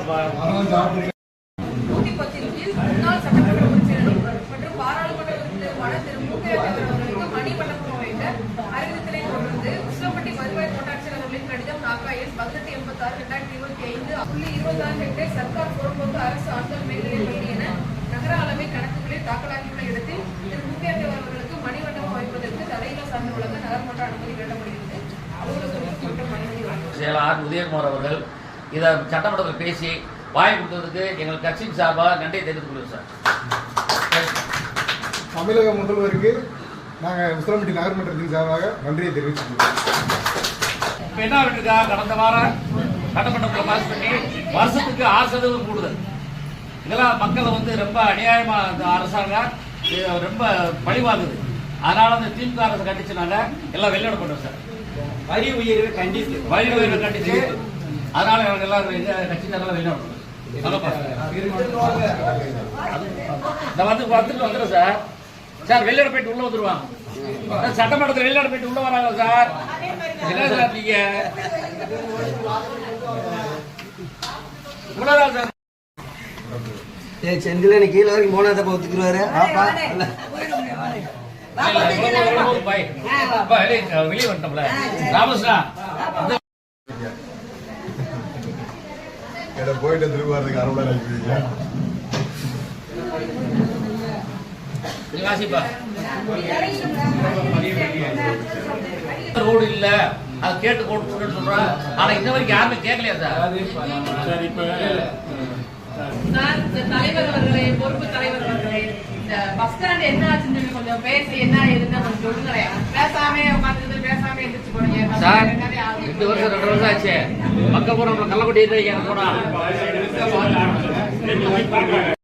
முன்னாள் சட்டமன்ற உறுப்பினர் மற்றும் பாராளுமன்ற உறுப்பினர் திரு அவர்களுக்கு மணி மண்டபம் வைக்க அறிவித்தலை தொடர்ந்து உசிலம்பட்டி வருவாய் கோட்டாட்சியர் அவர்களின் கடிதம் நாகாயஸ் 1886/2025 ஹெக்டேர் சர்க்கார் புறம்போக்கு அரசு ஆண்கள் மேல்நிலைப் பள்ளி என நகர அளவில் கணக்குகளை தாக்கலாகியுள்ள இடத்தில் திரு முக்கியத்தேவர் அவர்களுக்கு மணி மண்டபம் வைப்பதற்கு தலையில சார்ந்து வழங்க நகர்மன்ற அனுமதி வேண்டப்படுகிறது. செயலாளர் உதயகுமார் அவர்கள் இதை சட்டமன்றத்தில் பேசி வாய் கொடுத்ததுக்கு எங்கள் கட்சியின் சார்பாக நன்றி தெரிவித்துக் கொள்கிறோம் சார். தமிழக முதல்வருக்கு நாங்கள் உசிலம்பட்டி நகர்மன்றத்தின் சார்பாக நன்றியை தெரிவித்துக்கிறோம். இப்போ என்ன இருக்கா, கடந்த வாரம் சட்டமன்றத்தில் பாஸ் பண்ணி வருஷத்துக்கு 6% கூடுதல். இதெல்லாம் மக்களை ரொம்ப அநியாயமா இந்த அரசாங்கம் ரொம்ப பழிவாங்குது. அதனால அந்த திமுக அரசு கண்டிச்சுனாங்க எல்லாம் வெளியிட பண்ணோம் சார். வரி உயர்வை கண்டிச்சு அதனால எல்லாரும் எங்க கட்சி தரலாம் வெளியிட பண்ணணும். வந்துடும் சார். சார் வெளியிட போயிட்டு உள்ள வந்துருவாங்க. சட்டமன்றத்தில் வெளியிட போயிட்டு உள்ள வராங்க சார். என்ன சார் நீங்க உள்ளதான் சார். செந்தில கீழே வரைக்கும் போனா தப்ப ஒத்துக்குருவாரு. வெளியே வந்துட்டோம்ல ராமகிருஷ்ணா போயிட்டு திரும்ப வரதுக்கு அரை மணி நேரம் ரோடு இல்ல அது கேட்டு போட்டு சொல்றேன். ஆனா இன்ன வரைக்கும் யாருமே கேட்கலையா சார்? தலைவர் அவர்களே, பொறுப்பு தலைவர் அவர்களே, இந்த பஸ் ஸ்டாண்ட் என்ன ஆச்சுன்னு கொஞ்சம் பேசி என்ன ஏதுன்னு கொஞ்சம் சொல்லுங்களேன். பேசாம உட்காந்து பேசாம எந்திரிச்சு போனீங்க சார். 2 வருஷம் 2 வருஷம் ஆச்சு. மக்கள் பூரா கள்ளக்குடி போனா